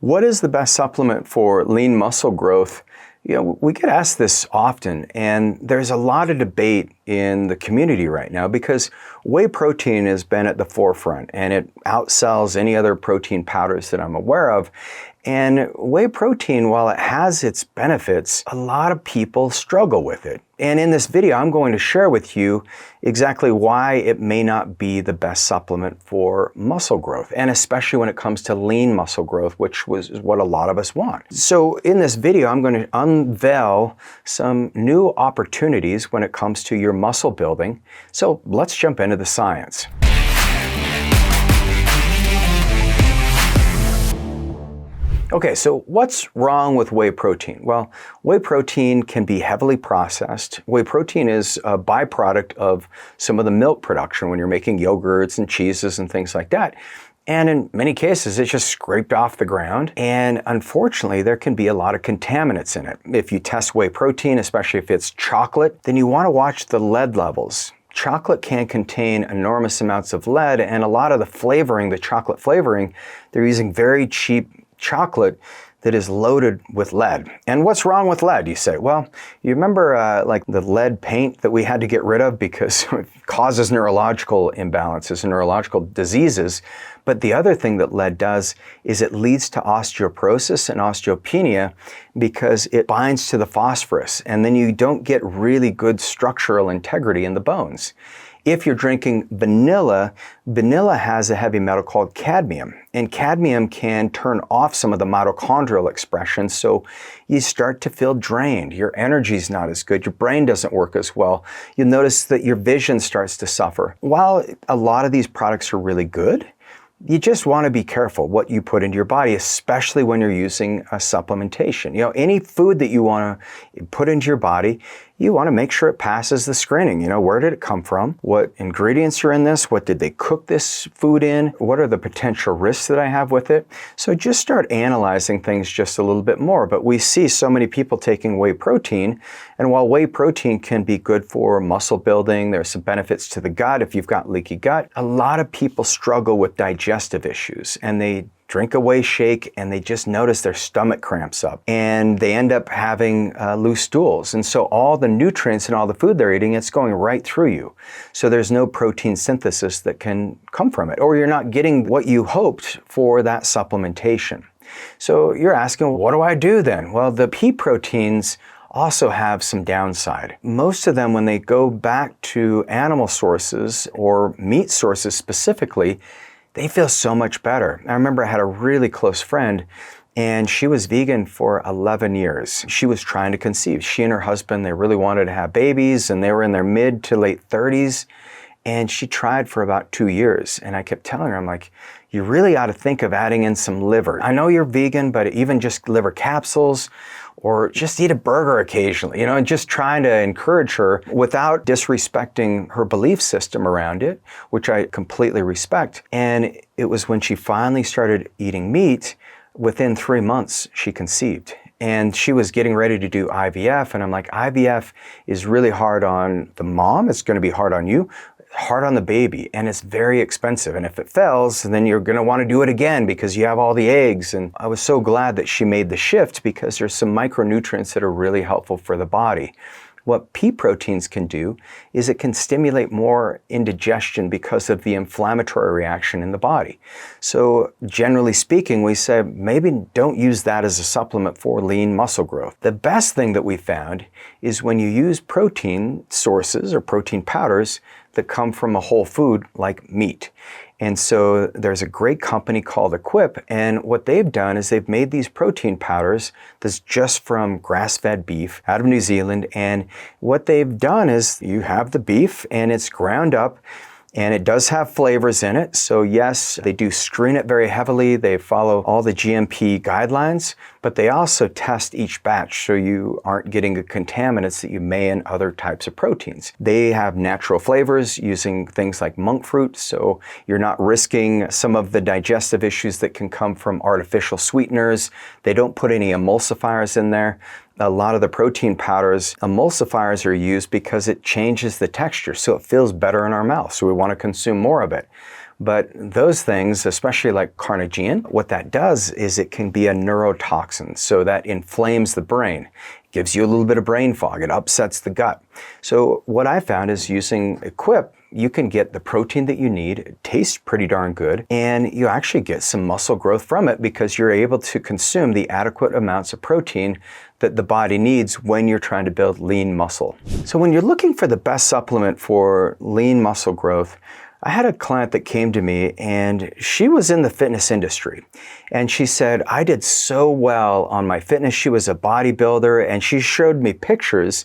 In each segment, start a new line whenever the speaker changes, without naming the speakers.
What is the best supplement for lean muscle growth? We get asked this often, and there's a lot of debate in the community right now because whey protein has been at the forefront and it outsells any other protein powders that I'm aware of. And whey protein, while it has its benefits, a lot of people struggle with it. And in this video, I'm going to share with you exactly why it may not be the best supplement for muscle growth, and especially when it comes to lean muscle growth, which is what a lot of us want. So in this video, I'm going to unveil some new opportunities when it comes to your muscle building. So let's jump into the science. Okay, so what's wrong with whey protein? Well, whey protein can be heavily processed. Whey protein is a byproduct of some of the milk production when you're making yogurts and cheeses and things like that. And in many cases, it's just scraped off the ground. And unfortunately, there can be a lot of contaminants in it. If you test whey protein, especially if it's chocolate, then you want to watch the lead levels. Chocolate can contain enormous amounts of lead, and a lot of the flavoring, the chocolate flavoring, they're using very cheap chocolate that is loaded with lead. And what's wrong with lead, you say? Well, you remember like the lead paint that we had to get rid of because it causes neurological imbalances and neurological diseases. But the other thing that lead does is it leads to osteoporosis and osteopenia because it binds to the phosphorus, and then you don't get really good structural integrity in the bones. If you're drinking vanilla, vanilla has a heavy metal called cadmium, and cadmium can turn off some of the mitochondrial expression, so you start to feel drained. Your energy's not as good. Your brain doesn't work as well. You'll notice that your vision starts to suffer. While a lot of these products are really good, you just want to be careful what you put into your body, especially when you're using a supplementation. Any food that you want to put into your body, you want to make sure it passes the screening. Where did it come from? What ingredients are in this? What did they cook this food in? What are the potential risks that I have with it? So just start analyzing things just a little bit more. But we see so many people taking whey protein, and while whey protein can be good for muscle building, there's some benefits to the gut if you've got leaky gut, a lot of people struggle with digestive issues, and they drink a whey shake and they just notice their stomach cramps up and they end up having loose stools. And so all the nutrients and all the food they're eating, it's going right through you. So there's no protein synthesis that can come from it, or you're not getting what you hoped for that supplementation. So you're asking, what do I do then? Well, the pea proteins also have some downside. Most of them, when they go back to animal sources or meat sources specifically, they feel so much better. I remember I had a really close friend, and she was vegan for 11 years. She was trying to conceive. She and her husband, they really wanted to have babies, and they were in their mid to late 30s. And she tried for about 2 years. And I kept telling her, I'm like, you really ought to think of adding in some liver. I know you're vegan, but even just liver capsules, or just eat a burger occasionally, and just trying to encourage her without disrespecting her belief system around it, which I completely respect. And it was when she finally started eating meat, within 3 months, she conceived. And she was getting ready to do IVF, and I'm like, IVF is really hard on the mom, it's going to be hard on you, hard on the baby, and it's very expensive. And if it fails, then you're going to want to do it again because you have all the eggs. And I was so glad that she made the shift because there's some micronutrients that are really helpful for the body. What pea proteins can do is it can stimulate more indigestion because of the inflammatory reaction in the body. So generally speaking, we say maybe don't use that as a supplement for lean muscle growth. The best thing that we found is when you use protein sources or protein powders that come from a whole food like meat. And so there's a great company called Equip, and what they've done is they've made these protein powders that's just from grass-fed beef out of New Zealand. And what they've done is you have the beef and it's ground up, and it does have flavors in it. So yes, they do screen it very heavily. They follow all the GMP guidelines, but they also test each batch so you aren't getting the contaminants that you may in other types of proteins. They have natural flavors using things like monk fruit, so you're not risking some of the digestive issues that can come from artificial sweeteners. They don't put any emulsifiers in there. A lot of the protein powders, emulsifiers are used because it changes the texture, so it feels better in our mouth, so we want to consume more of it. But those things, especially like carnitine, what that does is it can be a neurotoxin. So that inflames the brain, gives you a little bit of brain fog, it upsets the gut. So what I found is using Equip, you can get the protein that you need. It tastes pretty darn good, and you actually get some muscle growth from it because you're able to consume the adequate amounts of protein that the body needs when you're trying to build lean muscle. So when you're looking for the best supplement for lean muscle growth, I had a client that came to me and she was in the fitness industry. And she said, I did so well on my fitness. She was a bodybuilder and she showed me pictures.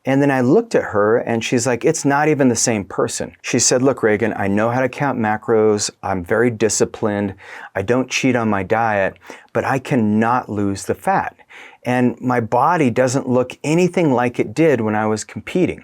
And then I looked at her and she's like, it's not even the same person. She said, look, Regan, I know how to count macros. I'm very disciplined. I don't cheat on my diet, but I cannot lose the fat. And my body doesn't look anything like it did when I was competing.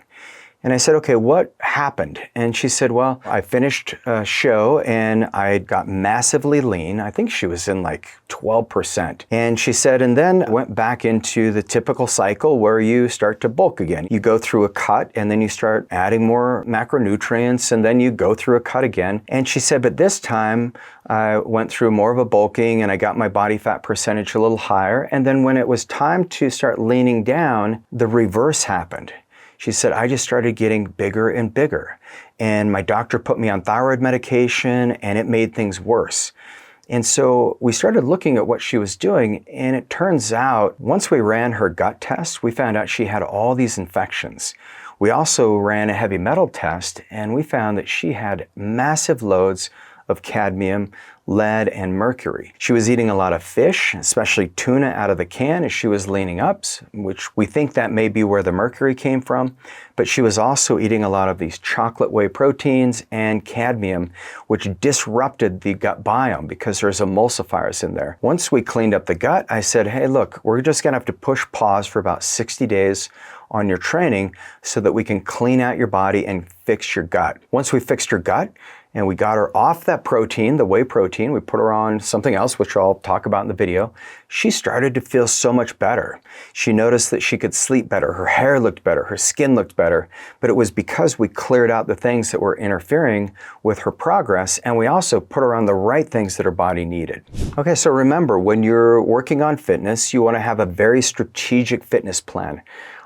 And I said, okay, what happened? And she said, well, I finished a show and I got massively lean. I think she was in like 12%. And she said, and then went back into the typical cycle where you start to bulk again. You go through a cut and then you start adding more macronutrients and then you go through a cut again. And she said, but this time I went through more of a bulking and I got my body fat percentage a little higher. And then when it was time to start leaning down, the reverse happened. She said, I just started getting bigger and bigger. And my doctor put me on thyroid medication and it made things worse. And so we started looking at what she was doing, and it turns out once we ran her gut test, we found out she had all these infections. We also ran a heavy metal test and we found that she had massive loads of cadmium, lead, and mercury. She was eating a lot of fish, especially tuna out of the can as she was leaning up, which we think that may be where the mercury came from. But she was also eating a lot of these chocolate whey proteins and cadmium, which disrupted the gut biome because there's emulsifiers in there. Once we cleaned up the gut, I said, hey, look, we're just gonna have to push pause for about 60 days on your training so that we can clean out your body and fix your gut. Once we fixed her gut, and we got her off that protein, the whey protein, we put her on something else, which I'll talk about in the video, she started to feel so much better. She noticed that she could sleep better, her hair looked better, her skin looked better, but it was because we cleared out the things that were interfering with her progress, and we also put her on the right things that her body needed. Okay, so remember, when you're working on fitness, you want to have a very strategic fitness plan.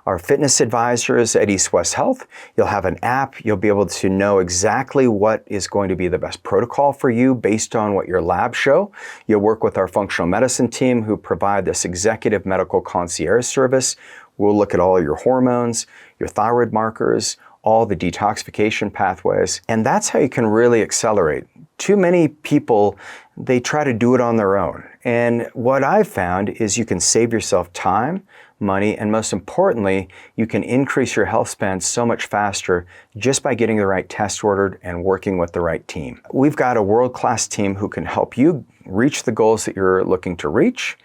Our fitness advisors at East West Health, you'll have an app, you'll be able to know exactly what is going to be the best protocol for you based on what your labs show. You'll work with our functional medicine team who provide this executive medical concierge service. We'll look at all your hormones, your thyroid markers, all the detoxification pathways, and that's how you can really accelerate. Too many people, they try to do it on their own. And what I've found is you can save yourself time, money, and most importantly, you can increase your health span so much faster just by getting the right test ordered and working with the right team. We've got a world-class team who can help you reach the goals that you're looking to reach.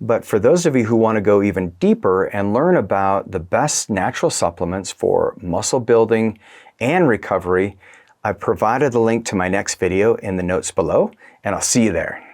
But for those of you who want to go even deeper and learn about the best natural supplements for muscle building and recovery, I've provided the link to my next video in the notes below, and I'll see you there.